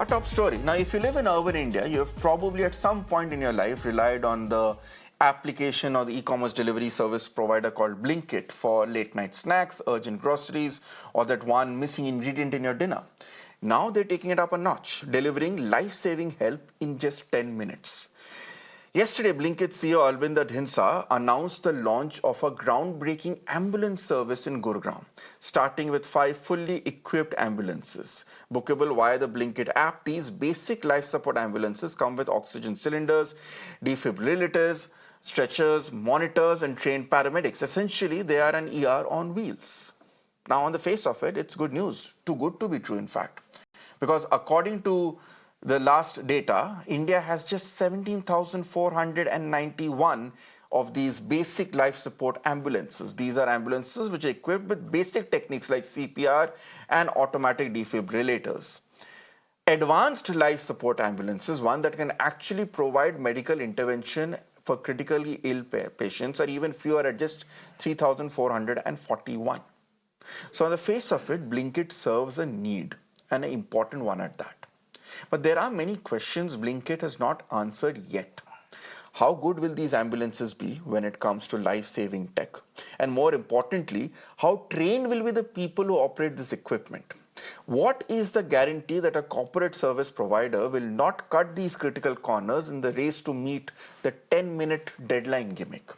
top story. Now, if you live in urban India, you have probably at some point in your life relied on the application or the e-commerce delivery service provider called Blinkit for late night snacks, urgent groceries, or that one missing ingredient in your dinner. Now they're taking it up a notch, delivering life-saving help in just 10 minutes. Yesterday, Blinkit CEO Albinder Dhindsa announced the launch of a groundbreaking ambulance service in Gurgaon, starting with 5 fully equipped ambulances. Bookable via the Blinkit app, these basic life support ambulances come with oxygen cylinders, defibrillators, stretchers, monitors, and trained paramedics. Essentially, they are an ER on wheels. Now, on the face of it, it's good news. Too good to be true, in fact. Because according to the last data, India has just 17,491 of these basic life support ambulances. These are ambulances which are equipped with basic techniques like CPR and automatic defibrillators. Advanced life support ambulances, one that can actually provide medical intervention for critically ill patients, are even fewer at just 3,441. So on the face of it, Blinkit serves a need, and an important one at that. But there are many questions Blinkit has not answered yet. How good will these ambulances be when it comes to life-saving tech? And more importantly, how trained will be the people who operate this equipment? What is the guarantee that a corporate service provider will not cut these critical corners in the race to meet the 10-minute deadline gimmick?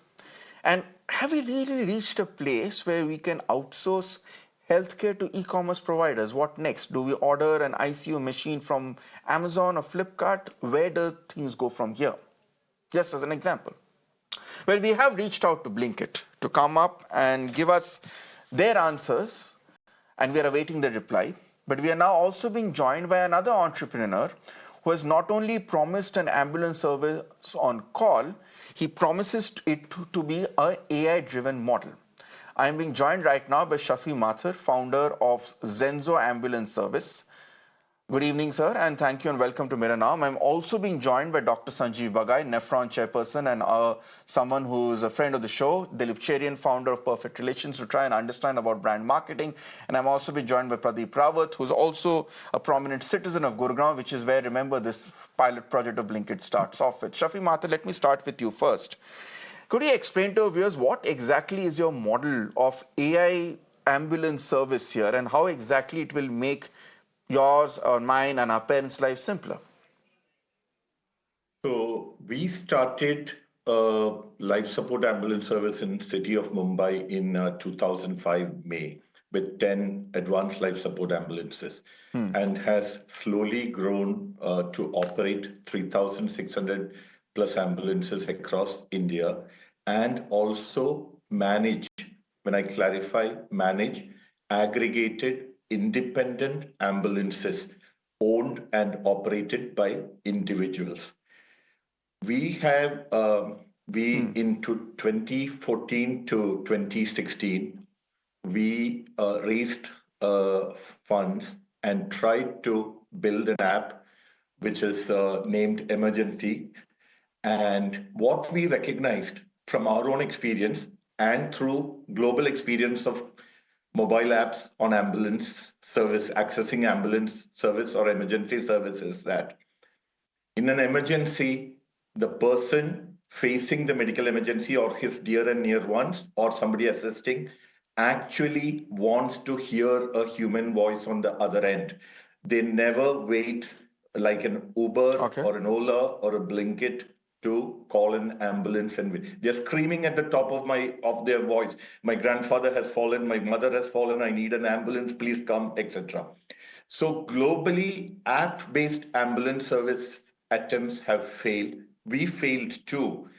And have we really reached a place where we can outsource healthcare to e-commerce providers? What next? Do we order an ICU machine from Amazon or Flipkart? Where do things go from here? Just as an example. Well, we have reached out to Blinkit to come up and give us their answers, and we are awaiting the reply. But we are now also being joined by another entrepreneur who has not only promised an ambulance service on call, he promises it to be an AI-driven model. I am being joined right now by Shaffi Mather, founder of Zenzo Ambulance Service. Good evening, sir, and thank you and welcome to Mera Naam. I'm also being joined by Dr. Sanjeev Bagai, Nephron chairperson and someone who's a friend of the show, Dilip Cherian, founder of Perfect Relations, to try and understand about brand marketing. And I'm also being joined by Pradeep Rawat, who's also a prominent citizen of Gurgaon, which is where, remember, this pilot project of Blinkit starts off with. Shaffi Mather, let me start with you first. Could you explain to our viewers what exactly is your model of AI ambulance service here and how exactly it will make yours or mine and our parents' lives simpler? So we started a life support ambulance service in the city of Mumbai in 2005 May with 10 advanced life support ambulances and has slowly grown to operate 3,600 plus ambulances across India and also manage, when I clarify, manage aggregated independent ambulances owned and operated by individuals. We have, into 2014 to 2016, we raised funds and tried to build an app which is named Emergency. And what we recognized from our own experience and through global experience of mobile apps on ambulance service, accessing ambulance service or emergency services, that in an emergency, the person facing the medical emergency or his dear and near ones or somebody assisting actually wants to hear a human voice on the other end. They never wait like an Uber or an Ola or a Blinkit to call an ambulance and they're screaming at the top of their voice. My grandfather has fallen, my mother has fallen, I need an ambulance, please come, etc. So globally, app-based ambulance service attempts have failed. We failed too.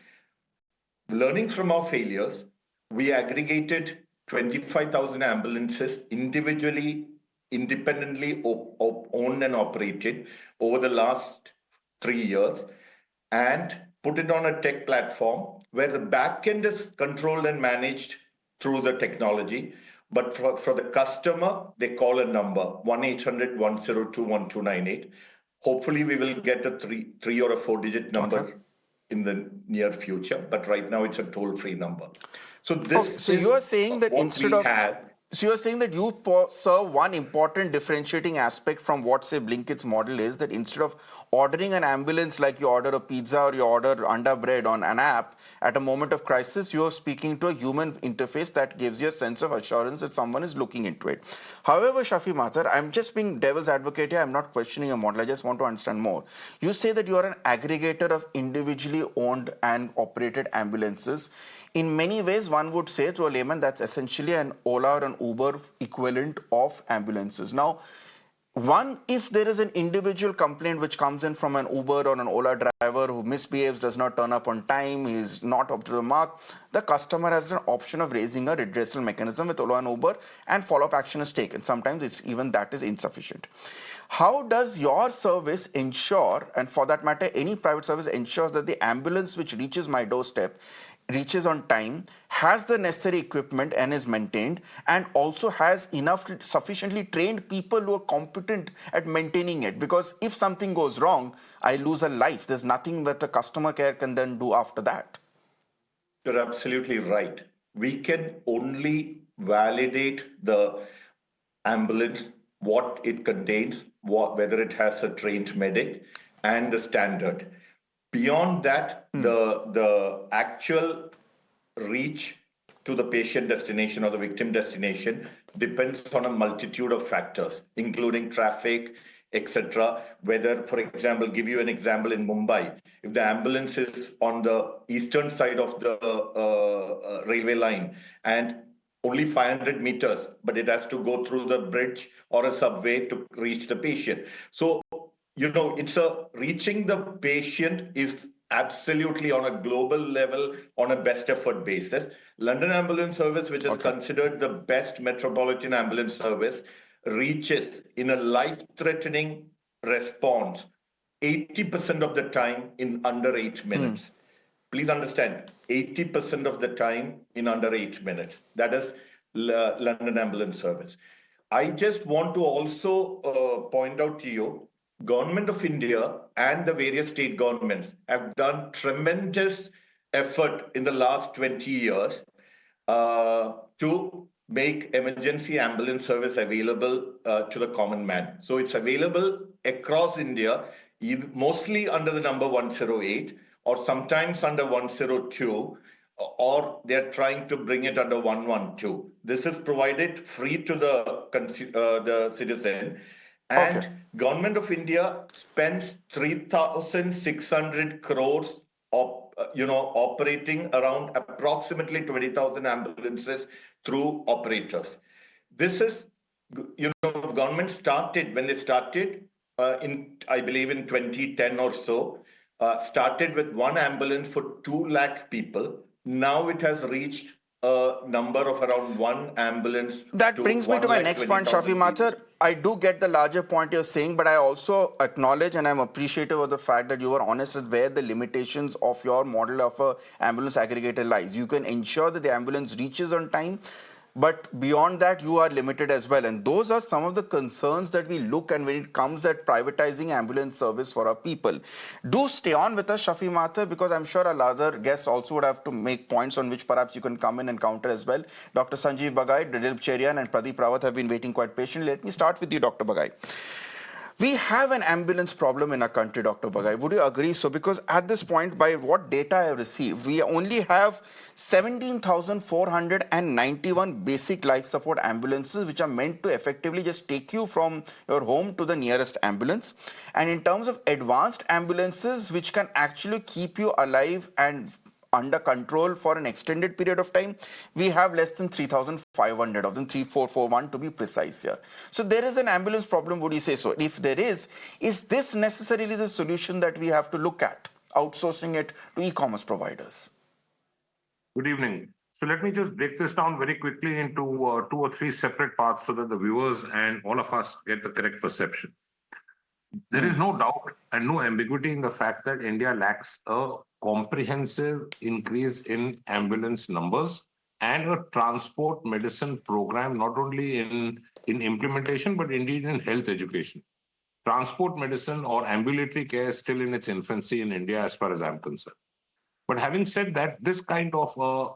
Learning from our failures, we aggregated 25,000 ambulances individually, independently owned and operated over the last 3 years and put it on a tech platform where the back end is controlled and managed through the technology. But for the customer, they call a number, 1-800-102-1298. Hopefully, we will get a three or a 4-digit number in the near future. But right now, it's a toll-free number. So this so you are saying that instead of... So you're saying that you serve one important differentiating aspect from what, say, Blinkit's model is, that instead of ordering an ambulance like you order a pizza or you order anda bread on an app at a moment of crisis, you're speaking to a human interface that gives you a sense of assurance that someone is looking into it. However, Shaffi Mather, I'm just being devil's advocate here. I'm not questioning your model. I just want to understand more. You say that you are an aggregator of individually owned and operated ambulances. In many ways, one would say to a layman that's essentially an Ola or an Uber equivalent of ambulances. Now, one, if there is an individual complaint which comes in from an Uber or an Ola driver who misbehaves, does not turn up on time, is not up to the mark, the customer has an option of raising a redressal mechanism with Ola and Uber, and follow-up action is taken. Sometimes it's even that is insufficient. How does your service ensure, and for that matter, any private service ensures that the ambulance which reaches my doorstep reaches on time, has the necessary equipment and is maintained, and also has enough sufficiently trained people who are competent at maintaining it? Because if something goes wrong, I lose a life. There's nothing that a customer care can then do after that. You're absolutely right. We can only validate the ambulance, what it contains, whether it has a trained medic, and the standard. Beyond that, the actual reach to the patient destination or the victim destination depends on a multitude of factors, including traffic, etc. Whether, for example, give you an example in Mumbai, if the ambulance is on the eastern side of the railway line and only 500 meters, but it has to go through the bridge or a subway to reach the patient. So, it's reaching the patient is absolutely on a global level on a best effort basis. London Ambulance Service, which is Okay. considered the best metropolitan ambulance service, reaches in a life-threatening response 80% of the time in under 8 minutes. Please understand, 80% of the time in under 8 minutes. That is London Ambulance Service. I just want to also point out to you, Government of India and the various state governments have done tremendous effort in the last 20 years to make emergency ambulance service available to the common man. So it's available across India, mostly under the number 108 or sometimes under 102, or they're trying to bring it under 112. This is provided free to the citizen, Okay. and Government of India spends 3,600 crores of operating around approximately 20,000 ambulances through operators. This is, government started when they started I believe in 2010 or so, started with one ambulance for 2 lakh people. Now it has reached a number of around one ambulance That to brings me to 1 my lakh next point, 20,000 Shafi people. Mathur. I do get the larger point you're saying, but I also acknowledge and I'm appreciative of the fact that you were honest with where the limitations of your model of a ambulance aggregator lies. You can ensure that the ambulance reaches on time, but beyond that, you are limited as well. And those are some of the concerns that we look and when it comes at privatizing ambulance service for our people. Do stay on with us, Shafi Mathur, because I'm sure our other guests also would have to make points on which perhaps you can come in and counter as well. Dr. Sanjeev Bagai, Dilip Cherian, and Pradeep Rawat have been waiting quite patiently. Let me start with you, Dr. Bagai. We have an ambulance problem in our country, Dr. Bagai. Would you agree so? Because at this point, by what data I have received, we only have 17,491 basic life support ambulances, which are meant to effectively just take you from your home to the nearest ambulance. And in terms of advanced ambulances, which can actually keep you alive and under control for an extended period of time, we have less than 3,500 of them, 3,441 to be precise here. So there is an ambulance problem, would you say so? If there is this necessarily the solution that we have to look at, outsourcing it to e-commerce providers? Good evening. So let me just break this down very quickly into 2 or 3 separate parts so that the viewers and all of us get the correct perception. There is no doubt and no ambiguity in the fact that India lacks a comprehensive increase in ambulance numbers and a transport medicine program, not only in implementation, but indeed in health education. Transport medicine or ambulatory care is still in its infancy in India, as far as I'm concerned. But having said that, this kind of a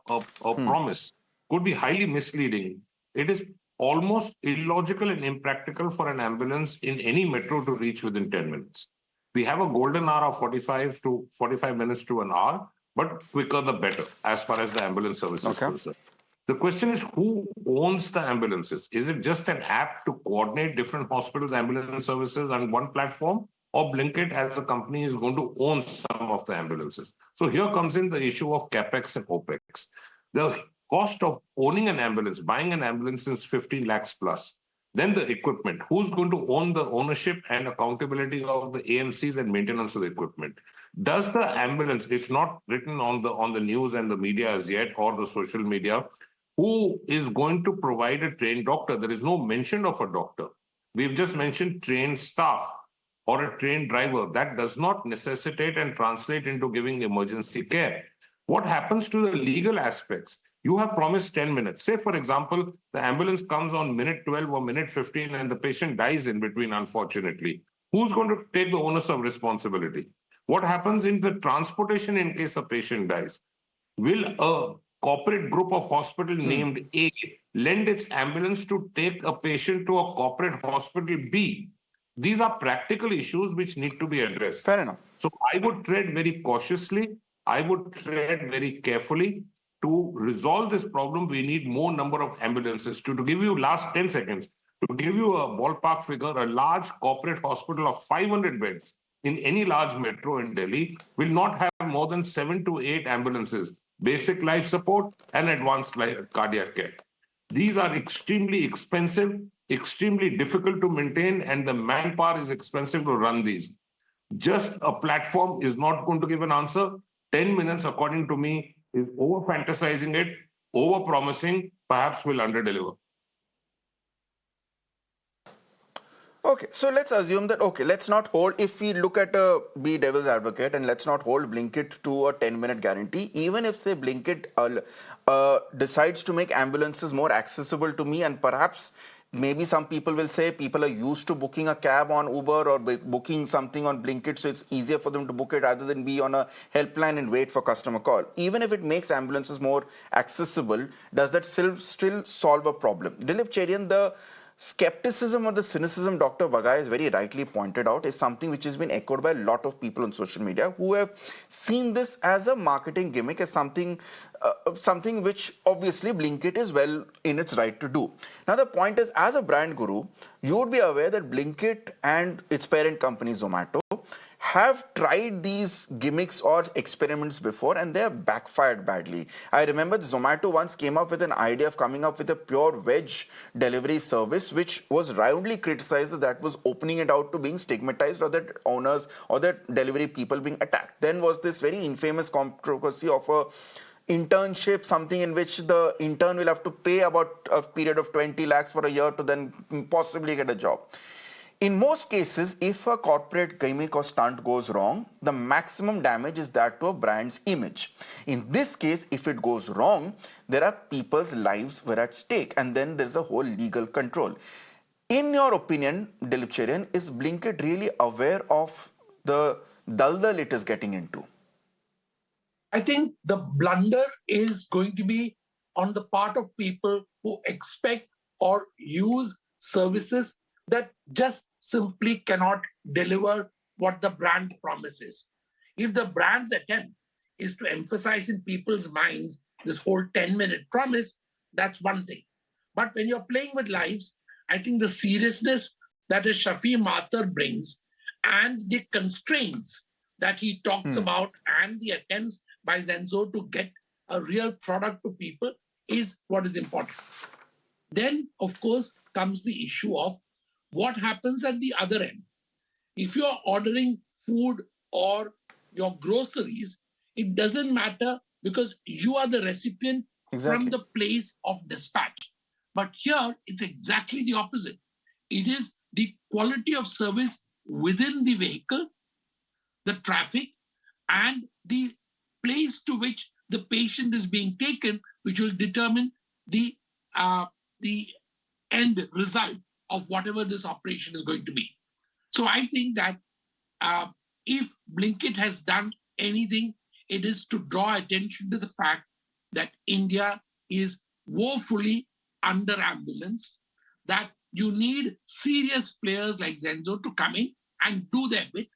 promise could be highly misleading. It is almost illogical and impractical for an ambulance in any metro to reach within 10 minutes. We have a golden hour of 45 minutes to an hour, but quicker the better as far as the ambulance service is Okay. concerned. The question is, who owns the ambulances? Is it just an app to coordinate different hospitals' ambulance services on one platform? Or Blinkit as a company is going to own some of the ambulances? So here comes in the issue of CapEx and OpEx. The cost of owning an ambulance, buying an ambulance is 50 lakhs plus. Then the equipment. Who's going to own the ownership and accountability of the AMCs and maintenance of the equipment? Does the ambulance, it's not written on the news and the media as yet or the social media, who is going to provide a trained doctor? There is no mention of a doctor. We've just mentioned trained staff or a trained driver. That does not necessitate and translate into giving emergency care. What happens to the legal aspects? You have promised 10 minutes. Say, for example, the ambulance comes on minute 12 or minute 15 and the patient dies in between, unfortunately. Who's going to take the onus of responsibility? What happens in the transportation in case a patient dies? Will a corporate group of hospital named A lend its ambulance to take a patient to a corporate hospital B? These are practical issues which need to be addressed. Fair enough. So I would tread very cautiously. I would tread very carefully. To resolve this problem, we need more number of ambulances. To give you last 10 seconds, to give you a ballpark figure, a large corporate hospital of 500 beds in any large metro in Delhi will not have more than 7 to 8 ambulances, basic life support and advanced cardiac care. These are extremely expensive, extremely difficult to maintain, and the manpower is expensive to run these. Just a platform is not going to give an answer. 10 minutes, according to me, is over fantasizing it, over promising, perhaps will underdeliver. Okay, so let's assume that, okay, let's not hold, if we look at be devil's advocate and let's not hold Blinkit to a 10-minute guarantee, even if, say, Blinkit decides to make ambulances more accessible to me, and perhaps maybe some people will say people are used to booking a cab on Uber or booking something on Blinkit, so it's easier for them to book it rather than be on a helpline and wait for customer call. Even if it makes ambulances more accessible, does that still solve a problem? Dilip Cherian, the skepticism or the cynicism Dr. Bagai has very rightly pointed out is something which has been echoed by a lot of people on social media who have seen this as a marketing gimmick, as something which obviously Blinkit is well in its right to do. Now the point is, as a brand guru, you would be aware that Blinkit and its parent company Zomato have tried these gimmicks or experiments before and they have backfired badly. I remember Zomato once came up with an idea of coming up with a pure veg delivery service, which was roundly criticized that was opening it out to being stigmatized or that owners or that delivery people being attacked. Then was this very infamous controversy of a internship, something in which the intern will have to pay about a period of 20 lakhs for a year to then possibly get a job. In most cases, if a corporate gimmick or stunt goes wrong, the maximum damage is that to a brand's image. In this case, if it goes wrong, there are people's lives were at stake, and then there's a whole legal control. In your opinion, Dilip Cherian, is Blinkit really aware of the daldal it is getting into? I think the blunder is going to be on the part of people who expect or use services that just simply cannot deliver what the brand promises. If the brand's attempt is to emphasize in people's minds this whole 10-minute promise, that's one thing. But when you're playing with lives, I think the seriousness that a Shaffi Mather brings and the constraints that he talks about and the attempts by Zenzo to get a real product to people is what is important. Then, of course, comes the issue of what happens at the other end. If you're ordering food or your groceries, it doesn't matter because you are the recipient from the place of dispatch. But here, it's exactly the opposite. It is the quality of service within the vehicle, the traffic, and the place to which the patient is being taken, which will determine the end result of whatever this operation is going to be. So I think that if Blinkit has done anything, it is to draw attention to the fact that India is woefully under-ambulanced. that you need serious players like Zenzo to come in and do their bit.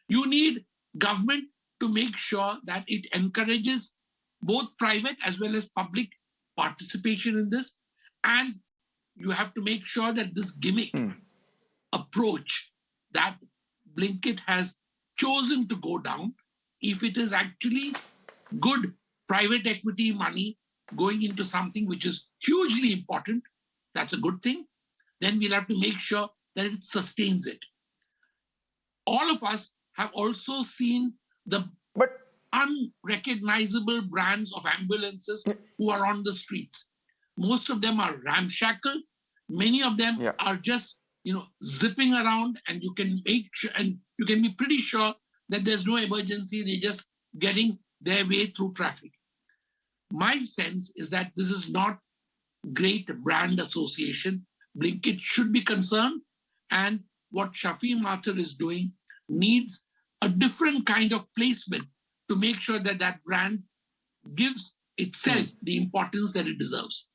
You need government to make sure that it encourages both private as well as public participation in this. And you have to make sure that this gimmick approach that Blinkit has chosen to go down, if it is actually good private equity money going into something which is hugely important, that's a good thing. Then we'll have to make sure that it sustains it. All of us have also seen the unrecognizable brands of ambulances who are on the streets. Most of them are ramshackle. Many of them are just, zipping around, and you can make sure, and you can be pretty sure that there's no emergency. They're just getting their way through traffic. My sense is that this is not great brand association. Blinkit should be concerned, and what Shaffi Mather is doing needs a different kind of placement to make sure that that brand gives itself the importance that it deserves.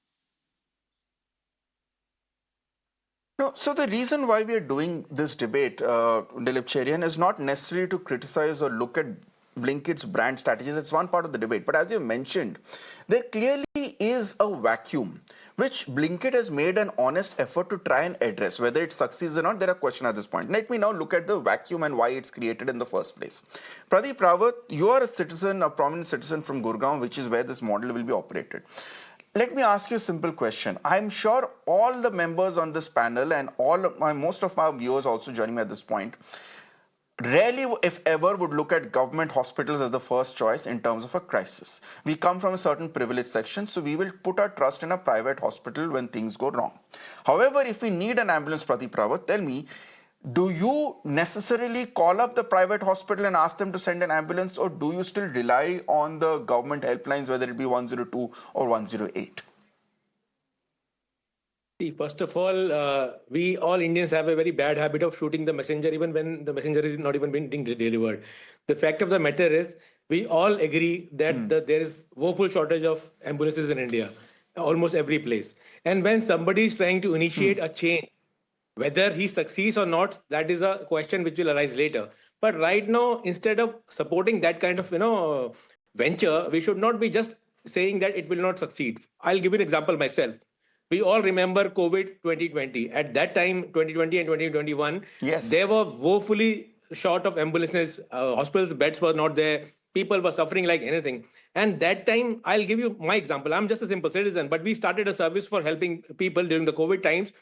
No, so the reason why we are doing this debate, Dilip Cherian, is not necessarily to criticize or look at Blinkit's brand strategies. It's one part of the debate. But as you mentioned, there clearly is a vacuum which Blinkit has made an honest effort to try and address. Whether it succeeds or not, there are questions at this point. Let me now look at the vacuum and why it's created in the first place. Pradeep Rawat, you are a citizen, a prominent citizen from Gurgaon, which is where this model will be operated. Let me ask you a simple question. I'm sure all the members on this panel and most of my viewers also joining me at this point rarely, if ever, would look at government hospitals as the first choice in terms of a crisis. We come from a certain privileged section, so we will put our trust in a private hospital when things go wrong. However, if we need an ambulance, Pradeep Rawat, tell me, do you necessarily call up the private hospital and ask them to send an ambulance, or do you still rely on the government helplines, whether it be 102 or 108? See, first of all, we all Indians have a very bad habit of shooting the messenger even when the messenger is not even being delivered. The fact of the matter is, we all agree that there is woeful shortage of ambulances in India, almost every place. And when somebody is trying to initiate a change, whether he succeeds or not, that is a question which will arise later. But right now, instead of supporting that kind of venture, we should not be just saying that it will not succeed. I'll give you an example myself. We all remember COVID 2020. At that time, 2020 and 2021, they were woefully short of ambulances. Hospitals' beds were not there. People were suffering like anything. And that time, I'll give you my example. I'm just a simple citizen, but we started a service for helping people during the COVID times.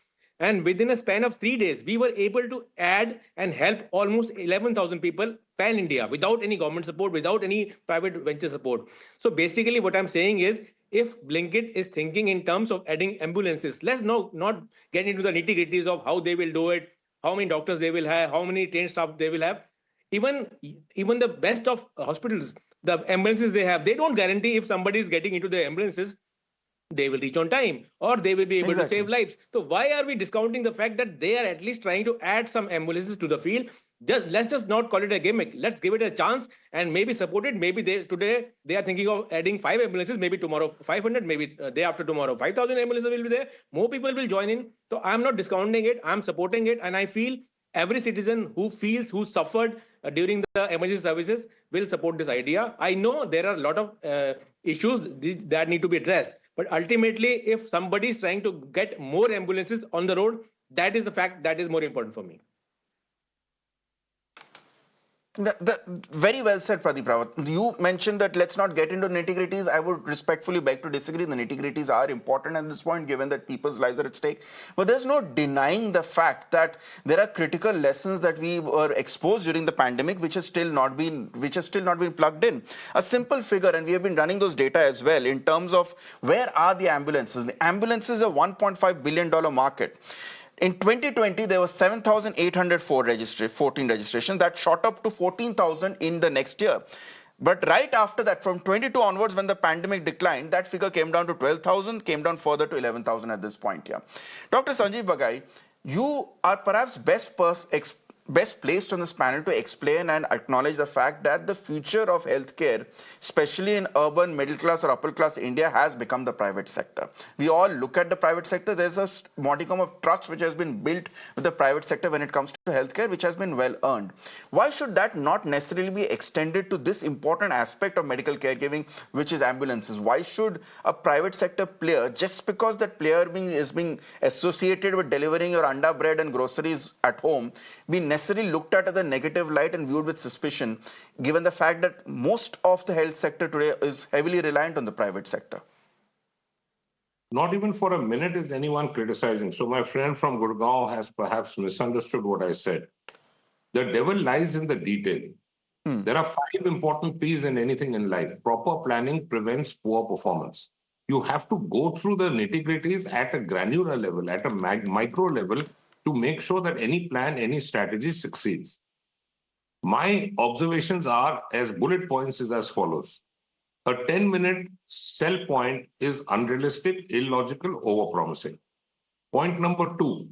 And within a span of 3 days, we were able to add and help almost 11,000 people pan-India without any government support, without any private venture support. So basically what I'm saying is, if Blinkit is thinking in terms of adding ambulances, let's not get into the nitty-gritties of how they will do it, how many doctors they will have, how many trained staff they will have. Even the best of hospitals, the ambulances they have, they don't guarantee if somebody is getting into the ambulances, they will reach on time or they will be able to save lives. So why are we discounting the fact that they are at least trying to add some ambulances to the field? Let's just not call it a gimmick. Let's give it a chance and maybe support it. Maybe today they are thinking of adding 5 ambulances, maybe tomorrow 500, maybe day after tomorrow 5,000 ambulances will be there. More people will join in. So I'm not discounting it. I'm supporting it. And I feel every citizen who suffered during the emergency services will support this idea. I know there are a lot of issues that need to be addressed. But ultimately, if somebody is trying to get more ambulances on the road, that is the fact that is more important for me. Very well said, Pradeep Rawat. You mentioned that let's not get into nitty-gritties. I would respectfully beg to disagree. The nitty-gritties are important at this point, given that people's lives are at stake. But there's no denying the fact that there are critical lessons that we were exposed during the pandemic, which has still not been plugged in. A simple figure, and we have been running those data as well, in terms of where are the ambulances. The ambulances are a $1.5 billion market. In 2020, there were 7,814 registrations. That shot up to 14,000 in the next year. But right after that, from 22 onwards, when the pandemic declined, that figure came down to 12,000, came down further to 11,000 at this point. Yeah. Dr. Sanjeev Bagai, you are perhaps best best placed on this panel to explain and acknowledge the fact that the future of healthcare, especially in urban, middle class, or upper class India, has become the private sector. We all look at the private sector. There's a modicum of trust which has been built with the private sector when it comes to healthcare, which has been well earned. Why should that not necessarily be extended to this important aspect of medical caregiving, which is ambulances? Why should a private sector player, just because that player is being associated with delivering your anda bread and groceries at home, be necessarily looked at as a negative light and viewed with suspicion, given the fact that most of the health sector today is heavily reliant on the private sector? Not even for a minute is anyone criticizing. So my friend from Gurgaon has perhaps misunderstood what I said. The devil lies in the detail. There are 5 important P's in anything in life. Proper planning prevents poor performance. You have to go through the nitty-gritties at a granular level, at a micro level, to make sure that any plan, any strategy succeeds. My observations are as bullet points is as follows. A 10-minute sell point is unrealistic, illogical, overpromising. Point number 2,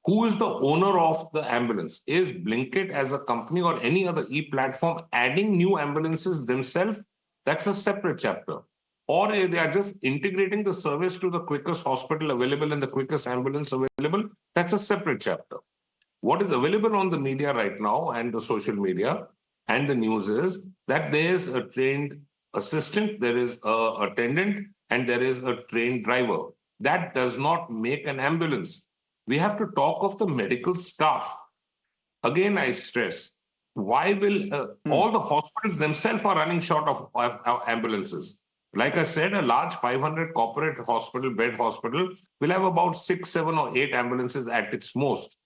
who is the owner of the ambulance? Is Blinkit as a company or any other e-platform adding new ambulances themselves? That's a separate chapter. Or they are just integrating the service to the quickest hospital available and the quickest ambulance available? That's a separate chapter. What is available on the media right now and the social media and the news is that there is a trained assistant, there is a attendant, and there is a trained driver. That does not make an ambulance. We have to talk of the medical staff. Again, I stress, why will all the hospitals themselves are running short of ambulances? Like I said, a large 500 corporate hospital, bed hospital, will have about 6, 7, or 8 ambulances at its most.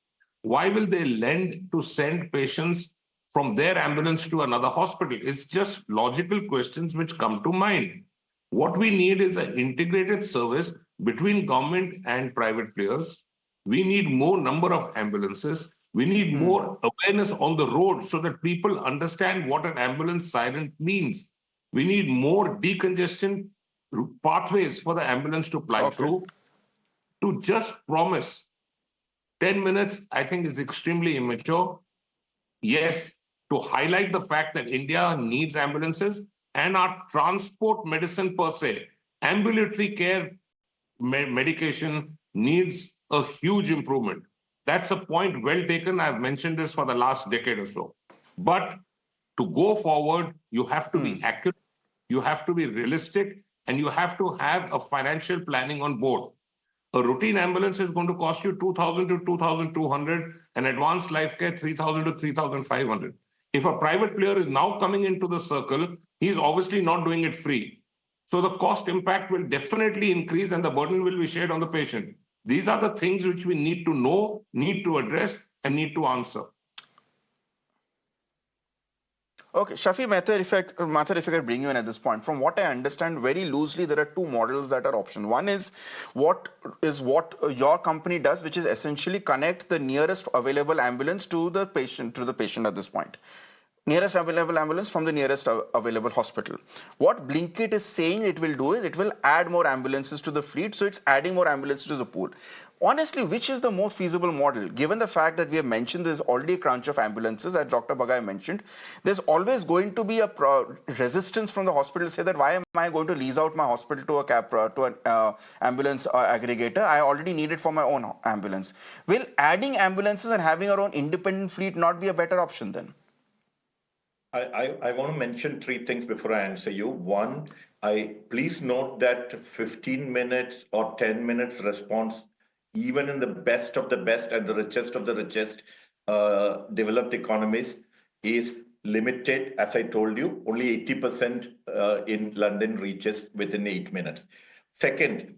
Why will they lend to send patients from their ambulance to another hospital? It's just logical questions which come to mind. What we need is an integrated service between government and private players. We need more number of ambulances. We need more awareness on the road so that people understand what an ambulance siren means. We need more decongestion pathways for the ambulance to fly through. To just promise 10 minutes, I think, is extremely immature. Yes, to highlight the fact that India needs ambulances and our transport medicine per se, ambulatory care medication needs a huge improvement. That's a point well taken. I've mentioned this for the last decade or so. But to go forward, you have to be accurate, you have to be realistic, and you have to have a financial planning on board. A routine ambulance is going to cost you 2,000 to 2,200, and advanced life care 3,000 to 3,500. If a private player is now coming into the circle, he's obviously not doing it free. So the cost impact will definitely increase and the burden will be shared on the patient. These are the things which we need to know, need to address, and need to answer. Okay, Shaffi Mather, if I could bring you in at this point, from what I understand, very loosely, there are 2 models that are option. One is what your company does, which is essentially connect the nearest available ambulance to the patient at this point. Nearest available ambulance from the nearest available hospital. What Blinkit is saying it will do is it will add more ambulances to the fleet, so it's adding more ambulances to the pool. Honestly, which is the more feasible model? Given the fact that we have mentioned there's already a crunch of ambulances, as Dr. Bagai mentioned, there's always going to be a resistance from the hospital to say that why am I going to lease out my hospital to an ambulance aggregator? I already need it for my own ambulance. Will adding ambulances and having our own independent fleet not be a better option then? I want to mention 3 things before I answer you. One, please note that 15 minutes or 10 minutes response, even in the best of the best and the richest of the richest developed economies, is limited. As I told you, only 80% in London reaches within 8 minutes. Second,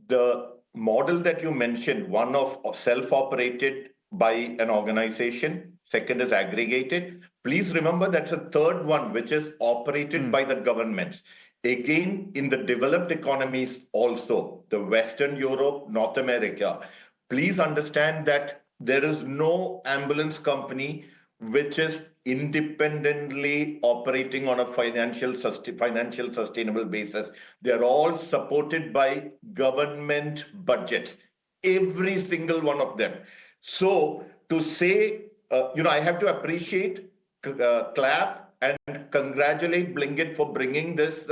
the model that you mentioned, one of self-operated by an organization, second is aggregated. Please remember that's a third one, which is operated by the governments. Again, in the developed economies also, the Western Europe, North America, please understand that there is no ambulance company which is independently operating on a financial sustainable basis. They're all supported by government budgets, every single one of them. So to say I have to appreciate, clap, and congratulate Blinkit for bringing this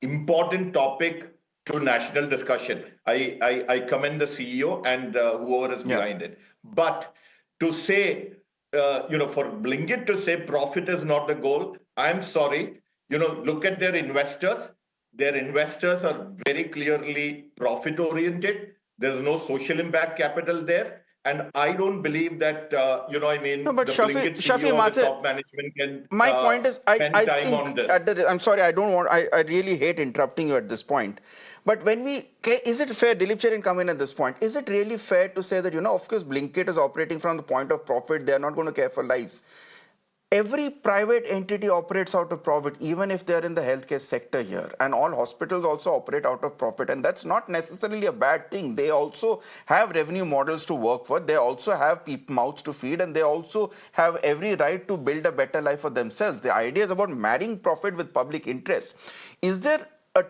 important topic to national discussion. I commend the CEO and whoever is behind it. But to say, for Blinkit to say profit is not the goal, I'm sorry. Look at their investors. Their investors are very clearly profit oriented. There's no social impact capital there. And I don't believe that, No, but the Shaffi, Blinkit CEO or the Mather, top management can my point is, spend I time think, on this. I'm sorry, I don't want, I really hate interrupting you at this point. But is it fair, Dilip Charan come in at this point, is it really fair to say that, of course, Blinkit is operating from the point of profit, they're not going to care for lives. Every private entity operates out of profit, even if they're in the healthcare sector here. And all hospitals also operate out of profit. And that's not necessarily a bad thing. They also have revenue models to work for. They also have mouths to feed. And they also have every right to build a better life for themselves. The idea is about marrying profit with public interest. Is there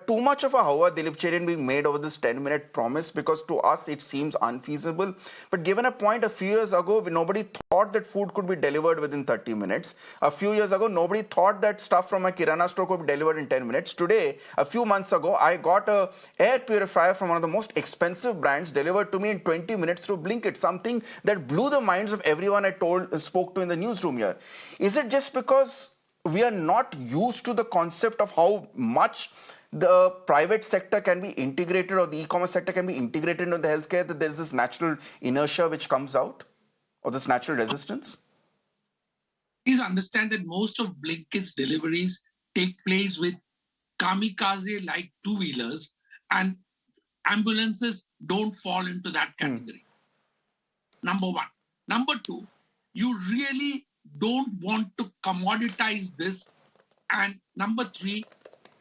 too much of a hour, Dilip Charan, being made over this 10-minute promise? Because to us, it seems unfeasible. But given a point, a few years ago, nobody thought that food could be delivered within 30 minutes. A few years ago, nobody thought that stuff from a Kirana store could be delivered in 10 minutes. Today, a few months ago, I got a air purifier from one of the most expensive brands delivered to me in 20 minutes through Blinkit, something that blew the minds of everyone I spoke to in the newsroom here. Is it just because we are not used to the concept of how much the private sector can be integrated or the e-commerce sector can be integrated into the healthcare, that there's this natural inertia which comes out, or this natural resistance? Please understand that most of Blinkit's deliveries take place with kamikaze-like two-wheelers, and ambulances don't fall into that category. Number one. Number two, you really don't want to commoditize this. And number three,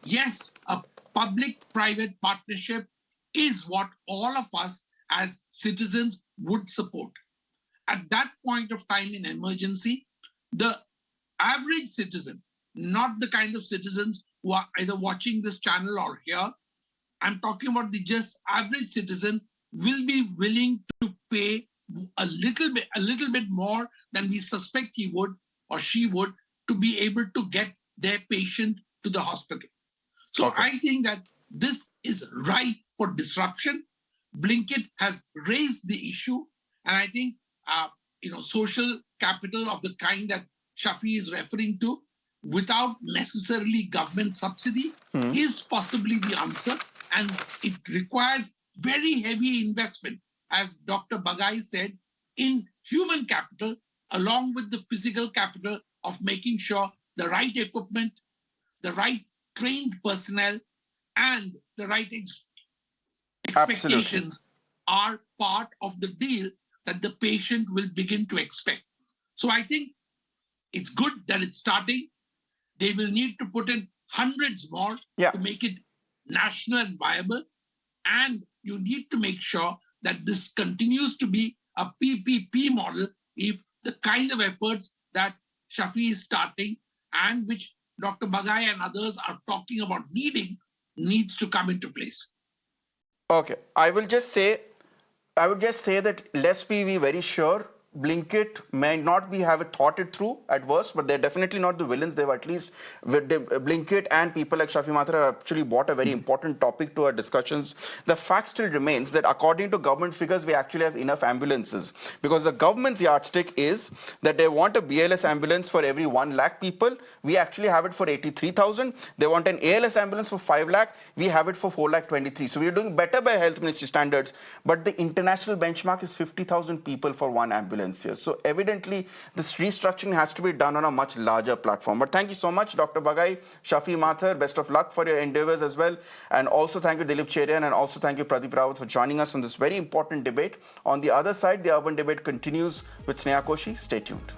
yes, a public-private partnership is what all of us as citizens would support. At that point of time in emergency, the average citizen, not the kind of citizens who are either watching this channel or here, I'm talking about the just average citizen, will be willing to pay a little bit more than we suspect he would or she would to be able to get their patient to the hospital. So I think that this is ripe for disruption. Blinkit has raised the issue, and I think social capital of the kind that Shaffi is referring to, without necessarily government subsidy, is possibly the answer, and it requires very heavy investment, as Dr. Bagai said, in human capital, along with the physical capital of making sure the right equipment, the right trained personnel, and the right expectations are part of the deal that the patient will begin to expect. So I think it's good that it's starting. They will need to put in hundreds more to make it national and viable. And you need to make sure that this continues to be a PPP model if the kind of efforts that Shaffi is starting and which Dr. Bagai and others are talking about needs to come into place. Okay, I would just say that let's be very sure. Blinkit may not have it thought it through at worst, but they're definitely not the villains. They've at least, Blinkit and people like Shaffi Mather have actually brought a very important topic to our discussions. The fact still remains that according to government figures, we actually have enough ambulances, because the government's yardstick is that they want a BLS ambulance for every 1 lakh people. We actually have it for 83,000. They want an ALS ambulance for 5 lakh. We have it for 4 lakh 23. So we're doing better by health ministry standards, but the international benchmark is 50,000 people for one ambulance here. So evidently, this restructuring has to be done on a much larger platform. But thank you so much, Dr. Bagai, Shaffi Mather. Best of luck for your endeavors as well. And also thank you, Dilip Charan, and also thank you, Pradeep Rawat, for joining us on this very important debate. On the other side, the urban debate continues with Sneha Koshi. Stay tuned.